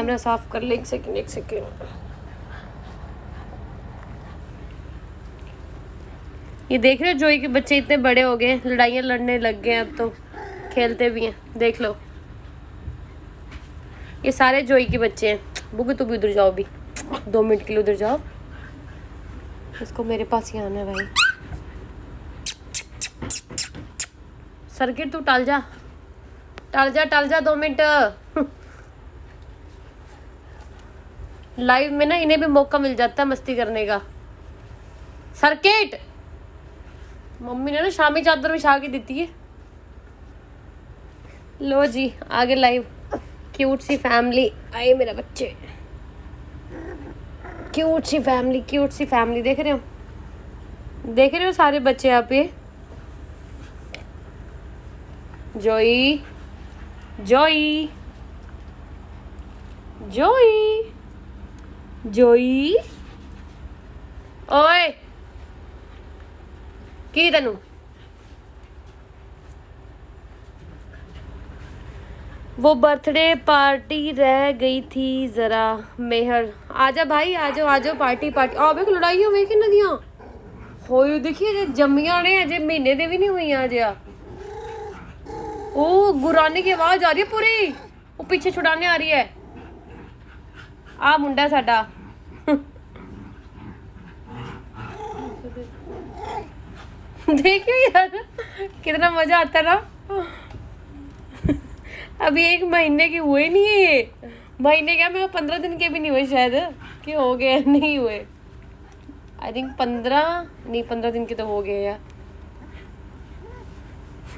Camera साफ कर ले, एक सेकंड। ये देख रहे हो जोई के बच्चे इतने बड़े हो गए, लड़ाइयाँ लड़ने लग गए, अब तो खेलते भी हैं। देख लो, ये सारे जोई के बच्चे हैं। बुगु तू भी उधर जाओ, भी 2 मिनट के लिए उधर जाओ। इसको मेरे पास ही आना है भाई। सर्किट तू टल जा 2 मिनट। लाइव में ना इन्हें भी मौका मिल जाता है मस्ती करने का। सर्किट मम्मी ने ना शामी चादर बिछा के देती है। लो जी, आगे लाइव। क्यूट सी फैमिली आए मेरा बच्चे, क्यूट सी फैमिली। देख रहे हो सारे बच्चे यहाँ पे। जोई ओए की तेनू वो बर्थडे पार्टी रह गई थी जरा। मेहर आजा भाई, आ जाओ पार्टी। आ वेख लड़ाई हो वेख इन्हां दियां होई। देखिए जम्मियां ने अजे महीने दे भी नहीं हुई अजे। ओ गुराने की आवाज आ रही है पूरी, वो पीछे छुड़ाने आ रही है। आ मुंडा साडा देखियो यार कितना मजा आता ना। अभी 1 महीने की हुए नहीं है ये। महीने क्या, मैं 15 दिन के भी नहीं हुए शायद, कि हो गए नहीं हुए। आई थिंक 15 दिन के तो हो गए यार।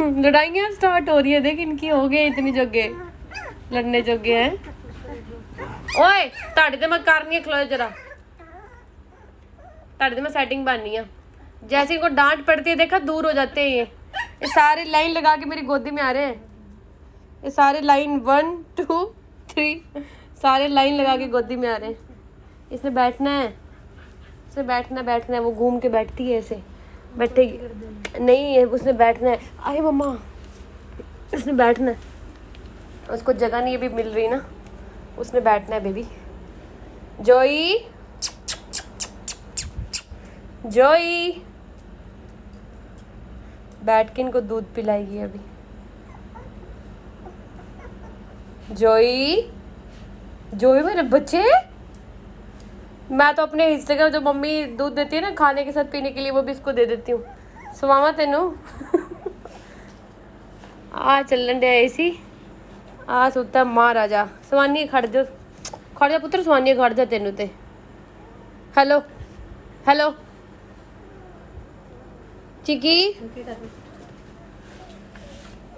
लड़ाइयाँ स्टार्ट हो रही है, देख इनकी हो गए इतनी जगह लड़ने जोगे हैं। ओए ताड़े तो मैं करनी है, खलो जरा। ताड़े तो मैं सेटिंग बननी है। जैसे इनको डांट पड़ती है देखा दूर हो जाते हैं ये सारे लाइन लगा के मेरी गोदी में आ रहे हैं। ये सारे लाइन 1 2 3 सारे लाइन लगा के गोदी में आ रहे हैं। इसने बैठना है, वो घूम के बैठती है ऐसे। बैठेगी नहीं है, उसने बैठना है। अरे मम्मा उसने बैठना है, उसको जगह नहीं अभी मिल रही ना, उसने बैठना है बेबी। जोई बैठ के इनको दूध पिलाएगी अभी। जोई मेरे बच्चे, मैं तो अपने हिस्से का जो मम्मी दूध देती है ना खाने के साथ पीने के लिए, वो भी इसको दे देती हूँ। सुवावा तेनू आ चलन डे ऐसी आ सुता महाराजा। सवानी खड़ जा पुत्र, सवानी खड़ जा तेनू ते। हेलो चिकी,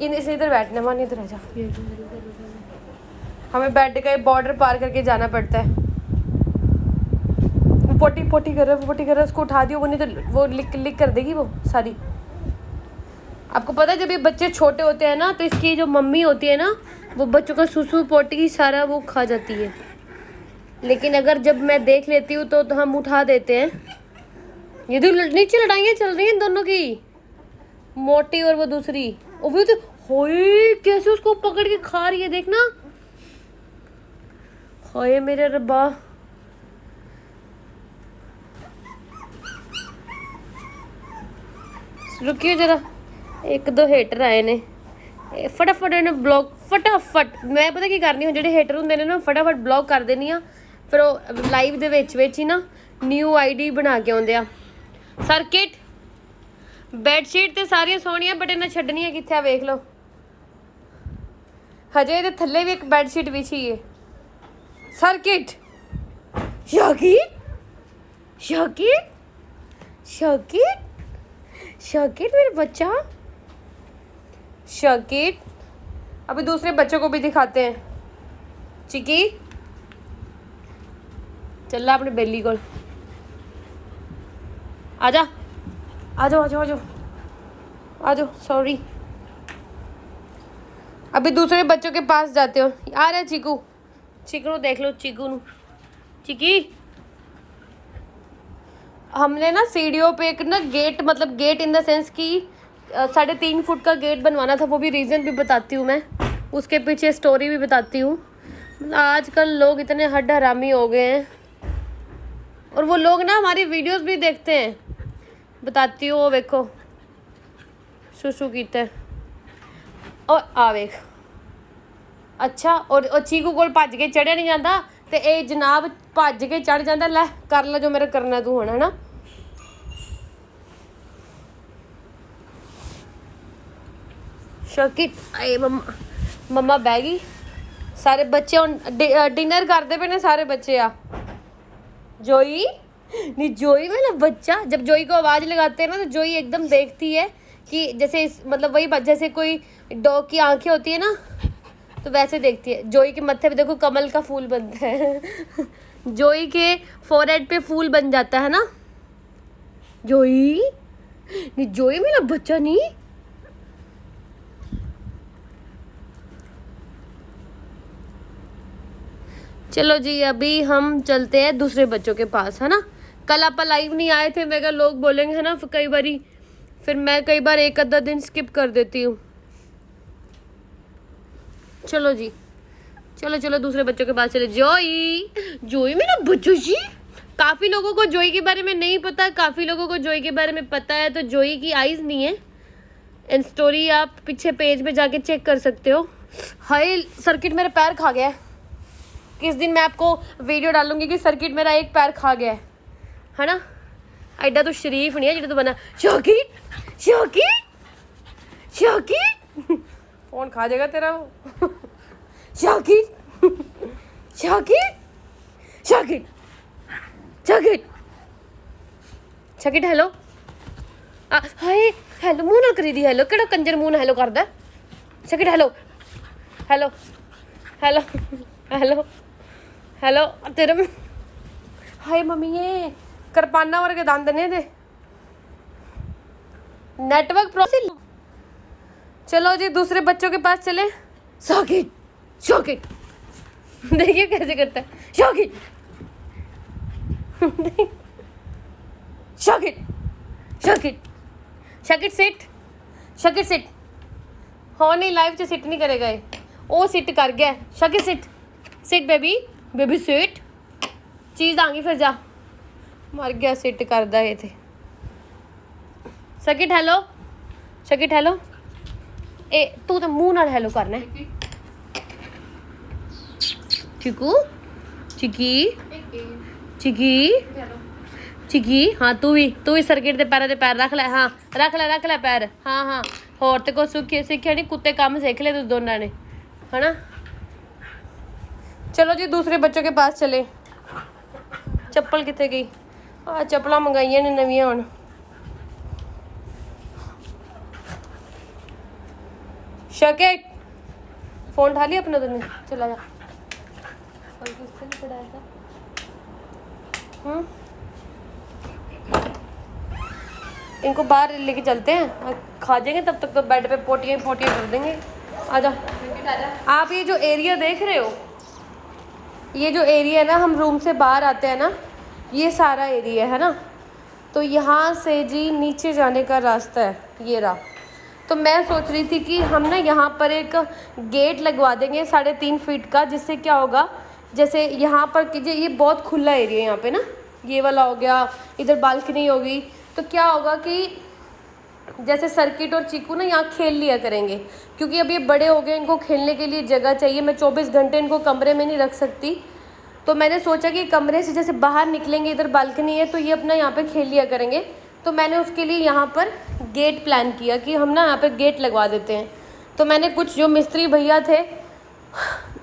इधर बैठना मानी, इधर आ जा। हमें बेड का बॉर्डर पार करके जाना पड़ता है। पोटी कर रहा है, उसको उठा दियो, वो नहीं तो वो लिक कर देगी वो सारी। आपको पता है जब ये बच्चे छोटे होते हैं ना, तो इसकी जो मम्मी होती है ना, वो बच्चों का सुसु पोटी सारा वो खा जाती है। लेकिन अगर जब मैं देख लेती हूँ तो हम उठा देते हैं। ये तो नीचे लड़ाइयाँ चल रही हैं दोनों की, मोटी और वो दूसरी। वो भी तो होए कैसे उसको पकड़ के खा रही है, देखना। होए मेरे रब्बा, रुकियो जरा, 1-2 हेटर आए ने, फटाफट इन्हें ब्लॉक फटाफट। मैं पता की करनी हूँ, जो हेटर होंगे ने ना फटाफट ब्लॉक कर देनी आ। फिर वो लाइव दे विच ही ना न्यू आईडी बना के आउंदे आ। सर्किट बेडशीट तो सारिया सोहणियां, बट इन्हें छड्डनियां कित्थे वेख लो। हजे इहदे थल्ले भी एक बेडशीट बिछी है। सर्किट शकीट मेरा बच्चा। शकीट अभी दूसरे बच्चों को भी दिखाते हैं। चिकी चल अपने बेली को, आजा आ जाओ। सॉरी, अभी दूसरे बच्चों के पास जाते हो। आ रहा है चिकू देख लो, चिकी हमने ना सीढ़ियों पे एक ना गेट, मतलब गेट इन द सेंस कि 3.5 फुट का गेट बनवाना था। वो भी रीज़न भी बताती हूँ मैं, उसके पीछे स्टोरी भी बताती हूँ। आजकल लोग इतने हड्ड हरामी हो गए हैं, और वो लोग ना हमारी वीडियोस भी देखते हैं। बताती हूँ, वो देखो सुसु कीता है और आ वेख। अच्छा, और चीकू कोल भज के चढ़िया नहीं जाता, तो ये जनाब भज के चढ़ जाता। लै कर ला जो मेरा करना तू होना, है ना। शकी आए मम्मा बह गई। सारे बच्चे हुण डिनर करते पे ने, सारे बच्चे आ। जोई नहीं, जोई वाला बच्चा, जब जोई को आवाज़ लगाते हैं ना तो जोई एकदम देखती है कि जैसे मतलब वही जैसे कोई डॉग की आंखें होती है ना, तो वैसे देखती है। जोई के मत्थे पे देखो कमल का फूल बनता है। जोई के फोरहेड पे फूल बन जाता है ना। जोई नहीं, जोई मेरा बच्चा नहीं। चलो जी, अभी हम चलते हैं दूसरे बच्चों के पास, है ना। कल आप लाइव नहीं आए थे, मैं कहा लोग बोलेंगे, है ना, कई बारी, फिर मैं कई बार एक आधा दिन स्किप कर देती हूँ। चलो जी, चलो चलो दूसरे बच्चों के पास चले। जोई, जोई मेरा बच्चू जी। काफ़ी लोगों को जोई के बारे में नहीं पता, काफ़ी लोगों को जोई के बारे में पता है। तो जोई की आइज़ नहीं है, इन स्टोरी आप पीछे पेज पे जाके चेक कर सकते हो। हाय, सर्किट मेरा पैर खा गया है। किस दिन मैं आपको वीडियो डालूंगी कि सर्किट मेरा एक पैर खा गया है ना। एडा तो शरीफ नहीं है जो तो बना। शौकी शौकी शौकी फोन खा जाएगा तेरा वो। शौकी शौकी शौकी शौकी शौकी हेलो। हाय हेलो मुँह ना करी दी हेलो, केड़ा कंजर मुँह ना हेलो करदा। शौकी hello hello hello hello hello तेरे में। हाय मम्मी, ये करपाना वर्गे दंद ने दे, नेटवर्क प्रॉब्लम। चलो जी दूसरे बच्चों के पास चले। शौकीन शौकीन देखिए कैसे करता है। शौकीन शौकीन शौकीन शौकीन सिट, शौकीन सिट। हो नहीं, लाइव च सिट नहीं करेगा ये, वो सिट कर गया। शौकीन sit, sit baby, baby sit. चीज़ आंगी फिर जा, मर गया सिट करदा ये थे। शकीट हेलो, शकीट हेलो। ए तू तो मुंह नाल हेलो करना है। चिकू चिकी चिकी चिकी। हाँ तू भी सर्किट दे पैर रख ले। हाँ रख ले पैर। हाँ हाँ, होर ते को सीखिया नहीं, कुत्ते काम सीख ले तुम दोनों ने, है ना। चलो जी दूसरे बच्चों के पास चले। चप्पल कितने गई? चप्पल मंगाइया ने नवियां हुण। शकेट फोन उठा लिया अपना, तुमने चला जा। और किससे भी पढ़ाया था? इनको बाहर लेके चलते हैं, खा जाएंगे तब तक तो बेड पे पोटियाँ कर देंगे। आजा आप। ये जो एरिया देख रहे हो, ये जो एरिया है ना, हम रूम से बाहर आते हैं ना, ये सारा एरिया है ना। तो यहाँ से जी नीचे जाने का रास्ता है, ये रहा। तो मैं सोच रही थी कि हम ना यहाँ पर एक गेट लगवा देंगे 3.5 फीट का, जिससे क्या होगा, जैसे यहाँ पर कीजिए, ये बहुत खुला एरिया है यहाँ पे ना, ये वाला हो गया, इधर बालकनी होगी। तो क्या होगा कि जैसे सर्किट और चीकू ना यहाँ खेल लिया करेंगे, क्योंकि अब ये बड़े हो गए, इनको खेलने के लिए जगह चाहिए। मैं 24 घंटे इनको कमरे में नहीं रख सकती। तो मैंने सोचा कि कमरे से जैसे बाहर निकलेंगे, इधर बालकनी है, तो ये अपना यहाँ पे खेल लिया करेंगे। तो मैंने उसके लिए यहाँ पर गेट प्लान किया कि हम ना यहाँ पर गेट लगवा देते हैं। तो मैंने कुछ जो मिस्त्री भैया थे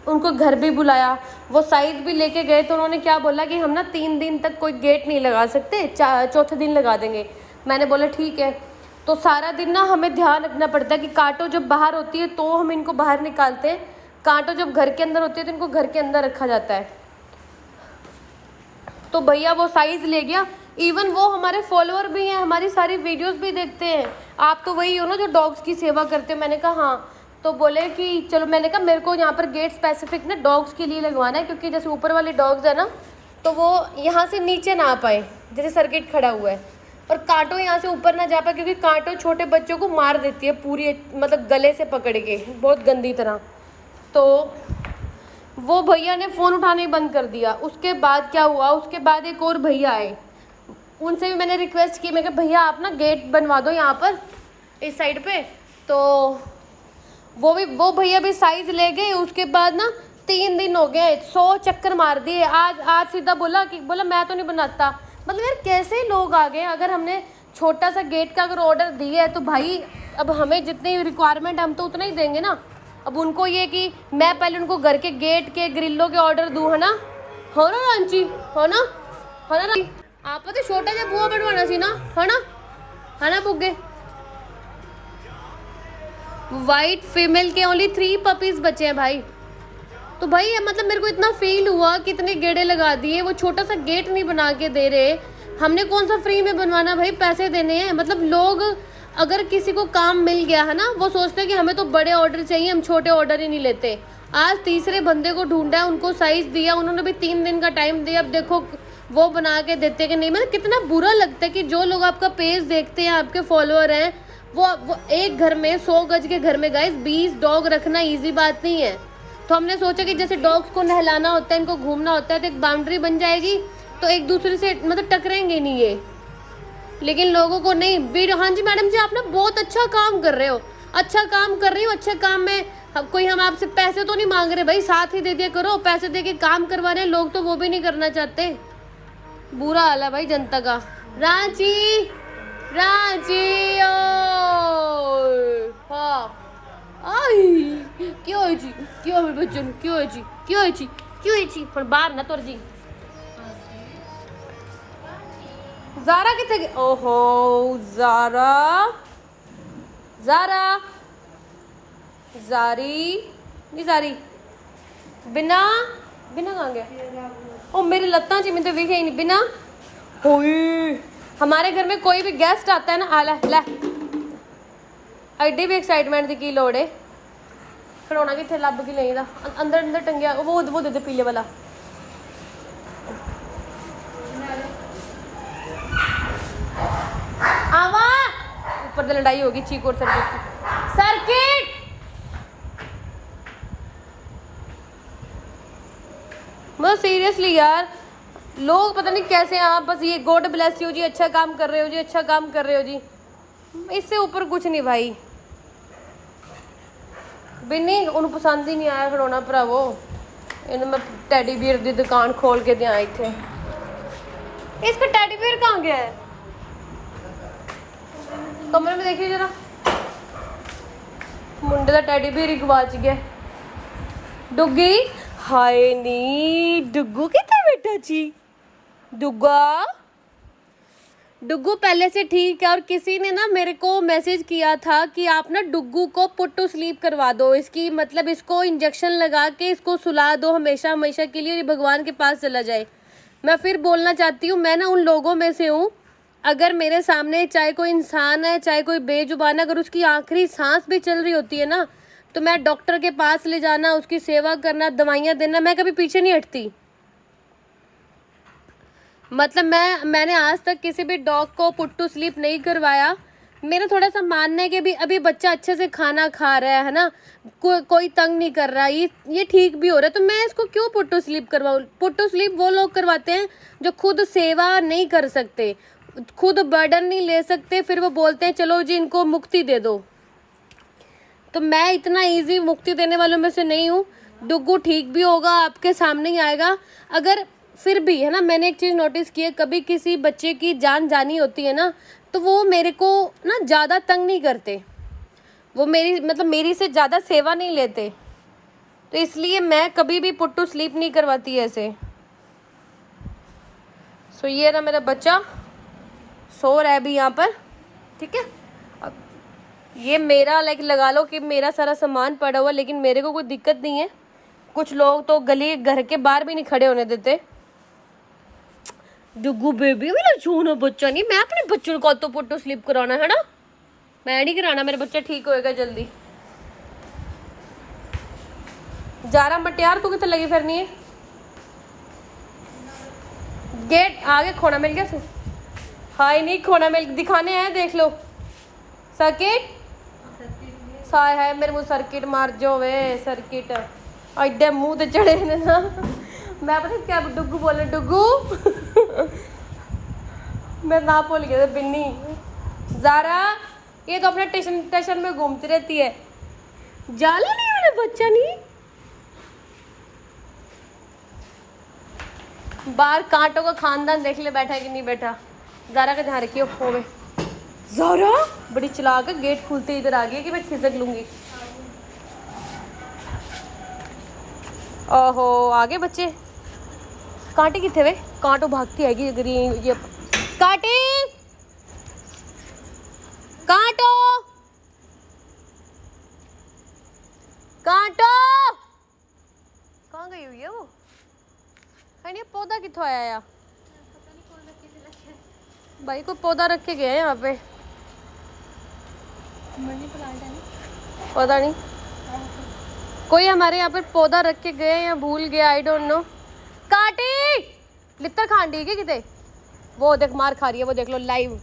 उनको घर भी बुलाया, वो साइज़ भी लेके गए। तो उन्होंने क्या बोला कि हम ना 3 दिन तक कोई गेट नहीं लगा सकते, चौथे दिन लगा देंगे। मैंने बोला ठीक है। तो सारा दिन ना हमें ध्यान रखना पड़ता है कि कांटो जब बाहर होती है तो हम इनको बाहर निकालते हैं, कांटो जब घर के अंदर होती है तो इनको घर के अंदर रखा जाता है। तो भैया वो साइज़ ले गया। इवन वो हमारे फॉलोअर भी हैं, हमारी सारी वीडियोस भी देखते हैं। आप तो वही हो ना जो डॉग्स की सेवा करते हो। मैंने कहा हाँ। तो बोले कि चलो, मैंने कहा मेरे को यहाँ पर गेट स्पेसिफिक ना डॉग्स के लिए लगवाना है, क्योंकि जैसे ऊपर वाले डॉग्स है ना, तो वो यहाँ से नीचे ना आ पाए, जैसे सर्किट खड़ा हुआ है, और कांटो यहाँ से ऊपर ना जा पाए, क्योंकि कांटो छोटे बच्चों को मार देती है पूरी, मतलब गले से पकड़ के बहुत गंदी तरह। तो वो भैया ने फ़ोन उठाना ही बंद कर दिया। उसके बाद क्या हुआ, उसके बाद एक और भैया आए, उनसे भी मैंने रिक्वेस्ट की, मैं कहा भैया आप ना गेट बनवा दो यहाँ पर इस साइड पे। तो वो भैया भी साइज़ ले गए। उसके बाद ना 3 दिन हो गए, 100 चक्कर मार दिए। आज सीधा बोला मैं तो नहीं बनाता। मतलब यार कैसे लोग आ गए। अगर हमने छोटा सा गेट का अगर ऑर्डर दिया है तो भाई अब हमें जितनी रिक्वायरमेंट हम तो उतना ही देंगे ना। अब उनको ये कि मैं पहले उनको घर के गेट के ग्रिलों के ऑर्डर दूँ, है ना, हो ना रांची, हो ना आप तो छोटा जा बुआ बनवाना सी ना, है ना बुग्गे। वाइट फीमेल के ओनली 3 पपीज बचे हैं भाई। तो भाई मतलब मेरे को इतना फील हुआ कि इतने गेड़े लगा दिए, वो छोटा सा गेट नहीं बना के दे रहे। हमने कौन सा फ्री में बनवाना भाई, पैसे देने हैं। मतलब लोग अगर किसी को काम मिल गया है ना, वो सोचते हैं कि हमें तो बड़े ऑर्डर चाहिए, हम छोटे ऑर्डर ही नहीं लेते। आज तीसरे बंदे को ढूंढा है, उनको साइज़ दिया, उन्होंने भी 3 दिन का टाइम दिया। अब देखो वो बना के देते कि नहीं। मतलब कितना बुरा लगता है कि जो लोग आपका पेज देखते हैं, आपके फॉलोअर हैं, वो एक घर में 100 गज के घर में गाइस 20 डॉग रखना ईजी बात नहीं है। तो हमने सोचा कि जैसे डॉग्स को नहलाना होता है, इनको घूमना होता है, तो एक बाउंड्री बन जाएगी, तो एक दूसरे से मतलब टकरेंगे नहीं ये। लेकिन लोगों को नहीं वीडियो। हाँ जी मैडम जी, आप ना बहुत अच्छा काम कर रहे हो, अच्छा काम कर रही हो। अच्छे काम में हम आपसे पैसे तो नहीं मांग रहे भाई, साथ ही दे दिया करो। पैसे दे के काम करवा रहे हैं लोग, तो वो भी नहीं करना चाहते। बुरा हाल है भाई जनता का। रांची हाँ आई क्यों है जी, क्यों है बच्चन, क्यों है जी पर बाहर ना तोर जी। ज़ारा कितने गई? ओहो ज़ारी बिना कहाँ गया? ओ मेरी लत्ता जी में तो विखे ही नहीं। बिना होई हमारे घर में कोई भी गेस्ट आता है ना, आला लै एडी भी एक्साइटमेंट दी की लोड़ है। खड़ोना कितने लब की नहीं, अंदर टंगिया वो दे दे पीले वाला। आवा ऊपर से लड़ाई होगी चीकू और सर्किट की। मतलब सीरियसली यार लोग पता नहीं कैसे हैं। आप बस ये गॉड ब्लेस यू जी, अच्छा काम कर रहे हो जी, अच्छा काम कर रहे हो जी, इससे ऊपर कुछ नहीं भाई। बिन्नी उन्हें पसंद ही नहीं आया खड़ोना भरावो। इन्हें मैं टैडी बियर की दुकान खोल के दिया इतने। इसका टैडी बियर कहाँ गया है? कमरे में देखिए जरा, मुंडे का टैडी बियर ही गवाच गया। डुग्गी हाय नी डुग्गू कितना बेटा जी, डुग्गू पहले से ठीक है। और किसी ने ना मेरे को मैसेज किया था कि आप ना डुग्गू को पुट टू स्लीप करवा दो, इसकी मतलब इसको इंजेक्शन लगा के इसको सुला दो हमेशा के लिए, भगवान के पास चला जाए। मैं फिर बोलना चाहती हूँ, मैं ना उन लोगों में से हूँ, अगर मेरे सामने चाहे कोई इंसान है चाहे कोई बेजुबान है, अगर उसकी आखिरी सांस भी चल रही होती है ना, तो मैं डॉक्टर के पास ले जाना, उसकी सेवा करना, दवाइयाँ देना, मैं कभी पीछे नहीं हटती। मतलब मैंने आज तक किसी भी डॉग को पुट टू स्लीप नहीं करवाया। मेरा थोड़ा सा मानना है कि अभी बच्चा अच्छे से खाना खा रहा है ना, कोई तंग नहीं कर रहा, ये ठीक भी हो रहा है, तो मैं इसको क्यों पुट टू स्लीप करवाऊँ। पुट टू स्लीप वो लोग करवाते हैं जो खुद सेवा नहीं कर सकते, खुद बर्डन नहीं ले सकते, फिर वो बोलते हैं चलो जी इनको मुक्ति दे दो। तो मैं इतना इजी मुक्ति देने वालों में से नहीं हूँ। डुग्गू ठीक भी होगा, आपके सामने ही आएगा। अगर फिर भी है ना, मैंने एक चीज़ नोटिस की है, कभी किसी बच्चे की जान जानी होती है ना, तो वो मेरे को ना ज़्यादा तंग नहीं करते, वो मेरी से ज़्यादा सेवा नहीं लेते। तो इसलिए मैं कभी भी पुट टू स्लीप नहीं करवाती ऐसे। सो ये ना मेरा बच्चा सो रहा है अभी यहाँ पर, ठीक है। अब ये मेरा लगा लो कि मेरा सारा सामान पड़ा हुआ, लेकिन मेरे को कोई दिक्कत नहीं है। कुछ लोग तो गली घर के बाहर भी नहीं खड़े होने देते। डुग्गू बेबी मेरा छोना बच्चा नहीं, मैं अपने बच्चों को तो पुट टू स्लीप कराना है ना, मैं नहीं कराना, मेरा बच्चा ठीक होएगा जल्दी। जारा मटियार तू कितने लगी फिरनी है? गेट आगे खोना मिल गया से हाय नहीं खोना मिल दिखाने हैं, देख लो सर्किट साय है मेरे मुँह सर्किट मार जो वे सर्किट एडे मुंह ते चढ़े ने ना। मैं पता क्या डुगू बोले, डुगू मैं ना भूल गया था, बिन्नी ज़ारा ये तो अपने टेशन टेशन में घूमती रहती है। जाला नहीं मैंने बच्चा नहीं बाहर कांटों का खानदान देख ले बैठा है कि नहीं बैठा। ज़ारा का ध्यान रखियो। होवे ज़ारा बड़ी चलाक है, गेट खुलते इधर आ गई कि मैं खिसक लूंगी। ओहो आगे बच्चे। कांटे कितने वे? कांटो भागती हैगी अगर ये कांटे कांटो कांटो कहाँ गई हुई है वो? नहीं पौधा कितों आया यार? भाई कोई पौधा रख के गया है यहाँ पे, मनी प्लांट है ना, पता नहीं कोई हमारे यहाँ पे पौधा रख के गए या भूल गया, आई डोंट नो। काटी लित्तर खांडी के किते वो देख मार खा रही है, वो देख लो लाइव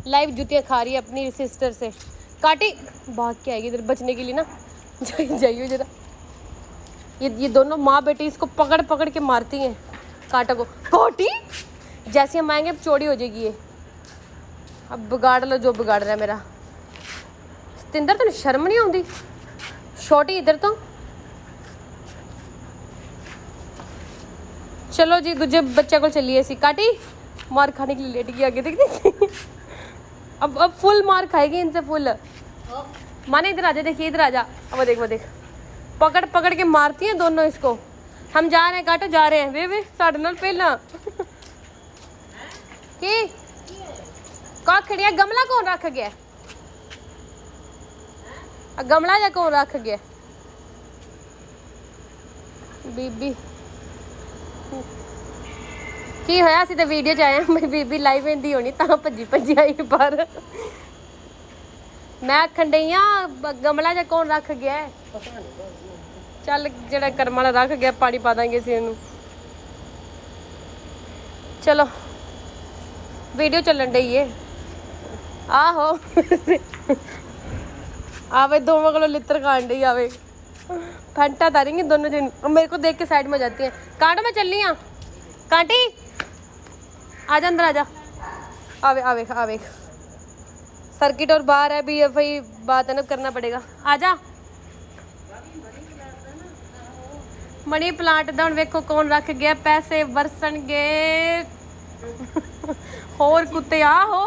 लाइव जूतियाँ खा रही है अपनी सिस्टर से। काटी भाग के आएगी इधर बचने के लिए ना। जाइए जरा, ये दोनों माँ बेटी इसको पकड़ पकड़ के मारती हैं काटा को। कोटी जैसे हम आएंगे अब चौड़ी हो जाएगी ये। अब बिगाड़ लो जो बिगाड़ रहा है मेरा। सतिंदर तेन शर्म नहीं आती? छोटी इधर तो चलो जी दूजे बच्चे को चलिए ऐसी। काटी मार खाने के लिए लेट गई आगे, देख अब फुल मार खाएगी इनसे फुल। माने इधर आजा, देखिए इधर आजा। अब वो देख पकड़ पकड़ के मारती हैं दोनों इसको। हम जा रहे हैं काटो, जा रहे हैं वे साढ़े नाल पहला की का खड़िया। गमला कौन रख गया? गमला या कौन रख गया? बीबी की होया? असं तो वीडियो च आए मेरी बीबी लाइव हिंदी होनी तां भज्जी भज्जी आई पर मैं आखन डई हाँ गमला जा कौन रख गया है? चल जड़ा कर्म वाला रख गया पानी पा देंगे इसी नूं। चलो वीडियो चलन डई है। आहो आवे दोनों को लित्र खान डई आवे फंटा तारेंगे दोनों जन। मेरे को देख के साइड में जाती हैं। कांटो मैं चल रही हाँ। कांटी आजा अंदर आजा। आवे आवे आवे सर्किट और बाहर है भी भाई बात है ना करना पड़ेगा। आजा मनी प्लांट दा हुण वेखो कौन रख गया। पैसे बरसणगे होर कुत्ते आहो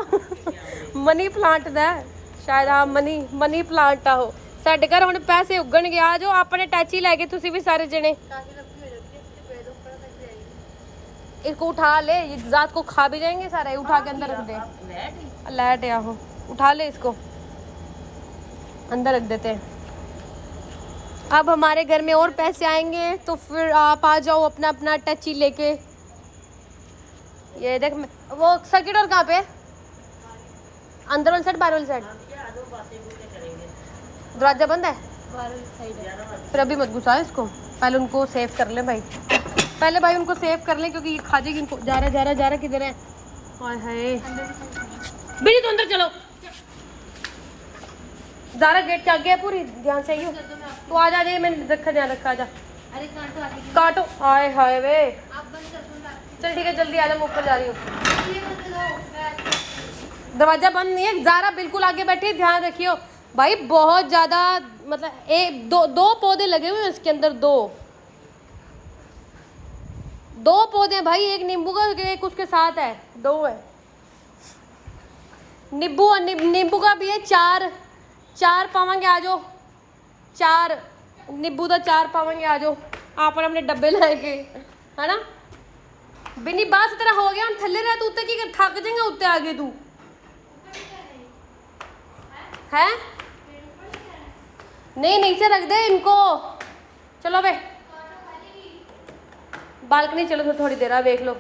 मनी प्लांट दा शायद। हाँ मनी प्लांट आहो। साडे घर हुण पैसे उगणगे। आ जाओ अपने टैची लैके तुसी भी सारे जने। इसको उठा ले, ये जात को खा भी जाएंगे सारा। उठा के अंदर रख दे। लैट है आहो, उठा ले इसको अंदर रख देते हैं। अब हमारे घर में और पैसे आएंगे तो फिर आप आ जाओ अपना अपना टची लेके। ये देख वो सर्किट और कहाँ पे? अंदर वाली साइड बाहर वाली साइड? दरवाजा बंद है फिर अभी मत घुसा इसको। पहले उनको सेव कर लें भाई, पहले भाई उनको सेव कर लें क्योंकि ये खा जाएगी इनको। जा रहा किधर है? हाय हाय बिनी तो अंदर चलो। ज़ारा गेट के आगे है पूरी ध्यान से ही हो। तो आ जा जाए मैंने रखा ध्यान रखा। आजा अरे काटो आए हाय वे। चल ठीक है जल्दी आ जा, मैं ऊपर जा रही हूँ। दरवाजा बंद नहीं है। ज़ारा बिल्कुल आगे बैठी, ध्यान रखियो भाई। बहुत ज़्यादा मतलब एक दो पौधे लगे हुए हैं इसके अंदर। दो पौधे हैं भाई, एक नींबू का एक उसके साथ है। दो है नींबू का भी है। चार पावांगे। आ जाओ चार नींबू का 4 पावांगे। आ जाओ आप अपने डब्बे लेके, है ना। बिनी बास तेरा हो गया हम थल्ले रह तू उत्ते की थक जाएगा उत्ते आगे तू है। नहीं नीचे रख दे इनको। चलो बे बालकनी चलो थोड़ी देर देख लो।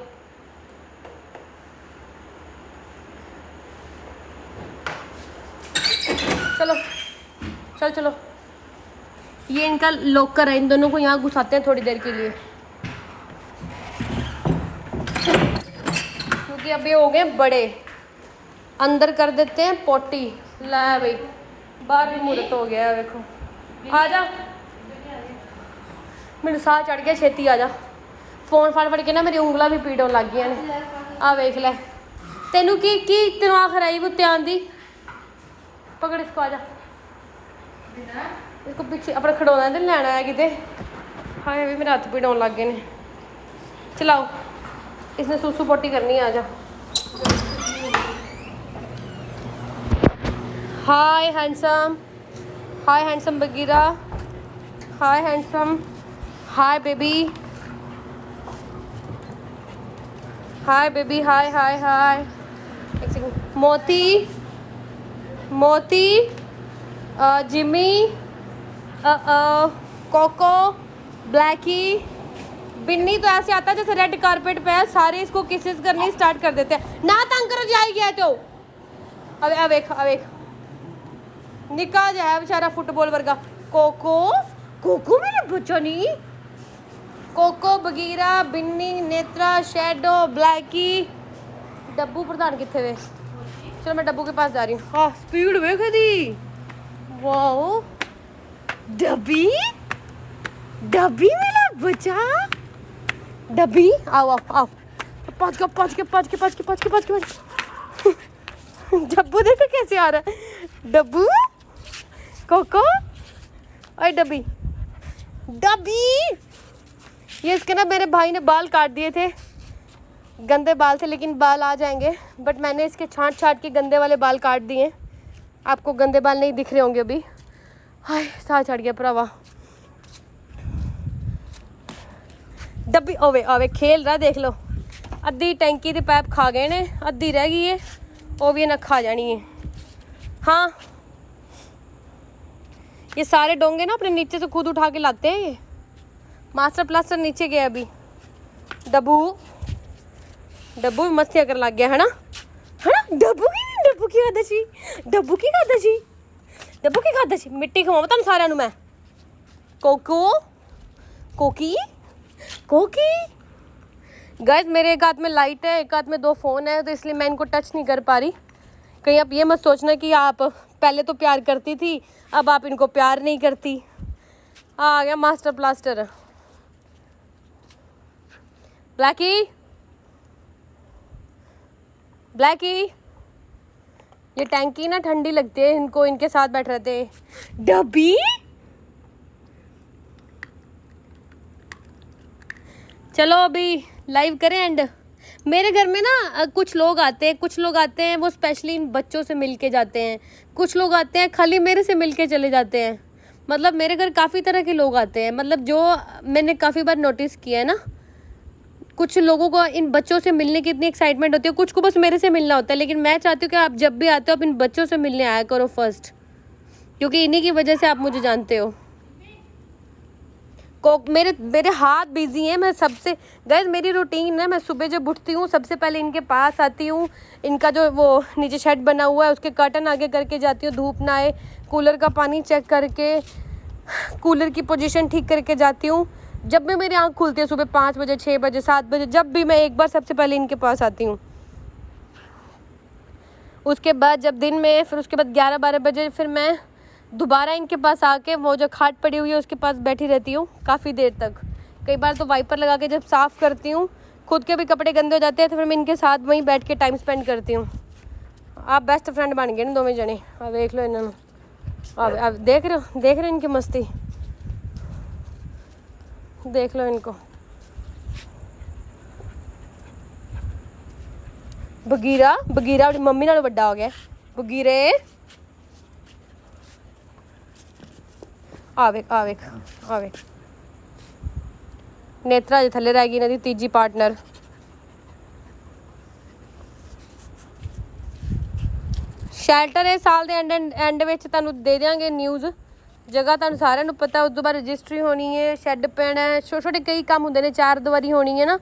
चलो ये इनका लॉकर है। इन दोनों को यहाँ घुसाते हैं थोड़ी देर के लिए क्योंकि अब ये हो गए बड़े। अंदर कर देते हैं पोटी। ला भाई बाहर भी मुहूर्त हो गया है देखो। आ जा मेनू साह चढ़ गया, छेती आ जा। फोन फड़ के ना मेरी उंगलां भी पीड़ होन लग गई ने। आ वेख लै तेनू की तेनू आखर आई वो त्यान दी। पकड़ इसको, आ जा। इसको पीछे अपना खड़ौना तो लैना है किते। हाय भी मेरे हत्थ पीड़ होन लग गए ने। चलाओ, इसने सूसू पोटी करनी है, आ जा। Hi handsome, hi handsome Bagheera, hi handsome, hi baby, hi baby, hi hi hi. एक सेकंड। मोती, मोती, जिमी, कोको, ब्लैकी, बिन्नी तो ऐसे आता है जैसे रेड कारपेट पे है, सारे इसको किसेस करनी स्टार्ट कर देते हैं। ना तंग करो, जाई गया तो अवेक अवेक निका जो है बेचारा फुटबॉल वर्गा। कोको, कोको मेरे बच्चा नहीं। Coco, Bagheera, Binni, Netra, Shadow, Blackie, Dabbu Pradhan कितने वे? चलो मैं डब्बू के पास जा रही हूँ। हाँ स्पीड वे दी। वाओ डब्बी, डब्बी मेरा बच्चा, डब्बी आओ आओ आओ। पहुँच के डब्बू देखो कैसे आ रहा है। डब्बू, कोको और डब्बी, डब्बी। ये इसके ना मेरे भाई ने बाल काट दिए थे, गंदे बाल थे, लेकिन बाल आ जाएंगे। बट मैंने इसके छांट के गंदे वाले बाल काट दिए। आपको गंदे बाल नहीं दिख रहे होंगे अभी। हाय साह चढ़ गया भरावा। डब्बी ओवे ओवे खेल रहा, देख लो। अद्धी टैंकी के पैप खा गए ने, अद्धी रह गई है, वो भी ना खा जानी है। हाँ ये सारे डोंगे ना अपने नीचे से खुद उठा के लाते हैं। ये मास्टर प्लास्टर नीचे गया अभी। डब्बू, डब्बू भी मस्तियाँ कर लग गया है ना, है ना। डब्बू की खादशी, डब्बू की खादशी, डब्बू की खादशी। मिट्टी खवावा तुम सारे मैं। कोको, कोकी, कोकी। गाइस मेरे एक हाथ में लाइट है, एक हाथ में 2 फ़ोन है, तो इसलिए मैं इनको टच नहीं कर पा रही। कहीं आप ये मत सोचना कि आप पहले तो प्यार करती थी, अब आप इनको प्यार नहीं करती। आ गया मास्टर प्लास्टर। ब्लैकी, ब्लैकी, ये टैंकी ना ठंडी लगती है इनको, इनके साथ बैठ रहते हैं। डब्बी, चलो अभी लाइव करें एंड। मेरे घर में ना कुछ लोग आते हैं वो स्पेशली इन बच्चों से मिल के जाते हैं। कुछ लोग आते हैं खाली मेरे से मिल के चले जाते हैं। मतलब मेरे घर काफ़ी तरह के लोग आते हैं, मतलब जो मैंने काफ़ी बार नोटिस किया है ना। कुछ लोगों को इन बच्चों से मिलने की इतनी एक्साइटमेंट होती है, कुछ को बस मेरे से मिलना होता है। लेकिन मैं चाहती हूँ कि आप जब भी आते हो आप इन बच्चों से मिलने आया करो फर्स्ट, क्योंकि इन्हीं की वजह से आप मुझे जानते हो। मेरे हाथ बिजी हैं। मैं सबसे गाइस मेरी रूटीन है, मैं सुबह जब उठती हूँ सबसे पहले इनके पास आती हूँ। इनका जो वो नीचे शेड बना हुआ है उसके कर्टन आगे करके जाती हूँ, धूप ना आए। कूलर का पानी चेक करके कूलर की पोजीशन ठीक करके जाती हूँ। जब भी मेरी आँख खुलती है सुबह 5 बजे, 6 बजे, 7 बजे, जब भी मैं एक बार सबसे पहले इनके पास आती हूँ। उसके बाद जब दिन में फिर उसके बाद 11-12 बजे फिर मैं दोबारा इनके पास आके वो जो खाट पड़ी हुई है उसके पास बैठी रहती हूँ काफ़ी देर तक। कई बार तो वाइपर लगा के जब साफ़ करती हूँ, खुद के भी कपड़े गंदे हो जाते हैं, तो फिर मैं इनके साथ वहीं बैठ के टाइम स्पेंड करती हूँ। आप बेस्ट फ्रेंड बन गए ना दोवें जने। अब देख लो इन्होंने, अब देख रहे हो इनकी मस्ती, देख लो इनको। बगीरा अपनी मम्मी नालों बड़ा हो गया। बगीरे आवेक नेत्रा जी थले रह गई इन्हों की तीजी पार्टनर। शैल्टर इस साल के एंड में तुहानू दे देंगे न्यूज़। जगह तुहानू सारिਆਂ ਨੂੰ पता, उस तो बाद रजिस्ट्री होनी है, शैड पैना है, छोटे छोटे कई काम होंगे ने, 4 दीवारी होनी है ना।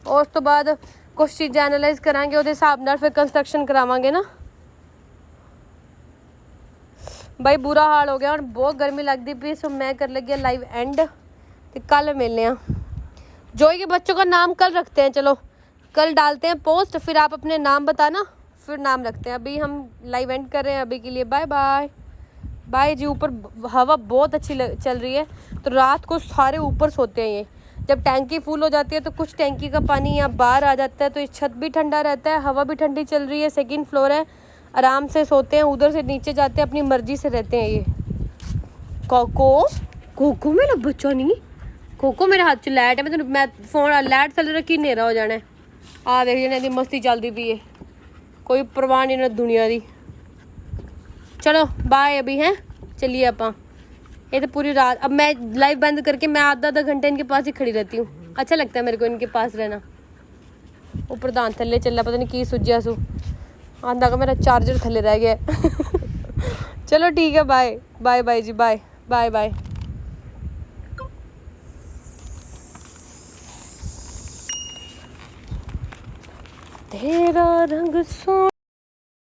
उस तो बाद कुछ चीज़ें एनालाइज करांगे, उस हिसाब नाल फिर कंस्ट्रक्शन करावांगे ना। भाई बुरा हाल हो गया, और बहुत गर्मी लगती पई। सो मैं कर लगी लाइव एंड, तो कल मिलने। जोई के बच्चों का नाम कल रखते हैं, चलो कल डालते हैं पोस्ट, फिर आप अपने नाम बताना, फिर नाम रखते हैं। अभी हम लाइव एंड कर रहे हैं, अभी के लिए बाय बाय। बाय जी। ऊपर हवा बहुत अच्छी चल रही है, तो रात को सारे ऊपर सोते हैं ये। जब टैंकी फुल हो जाती है तो कुछ टैंकी का पानी यहाँ बाहर आ जाता है, तो ये छत भी ठंडा रहता है, हवा भी ठंडी चल रही है। सेकंड फ्लोर है, आराम से सोते हैं। उधर से नीचे जाते हैं, अपनी मर्जी से रहते हैं ये। कोको मेरा बच्चा नहीं, कोको मेरे हाथ च लाइट है। मैं फोन लाइट थले रखी नेरा हो जाना है। आ देख जने दी मस्ती चलती पई है, कोई परवाह नहीं ना दुनिया दी। चलो बाय अभी हैं, चलिए आप। ये तो पूरी रात अब मैं लाइव बंद करके मैं आधा घंटा इनके पास ही खड़ी रहती हूँ। अच्छा लगता है मेरे को इनके पास रहना। वो प्रधान थल्ले चला, पता नहीं की सुझिया सु आंदा का मेरा चार्जर थल्ले रह गया चलो ठीक है, बाय बाय बाय जी, बाय बाय बाय। तेरा रंग सो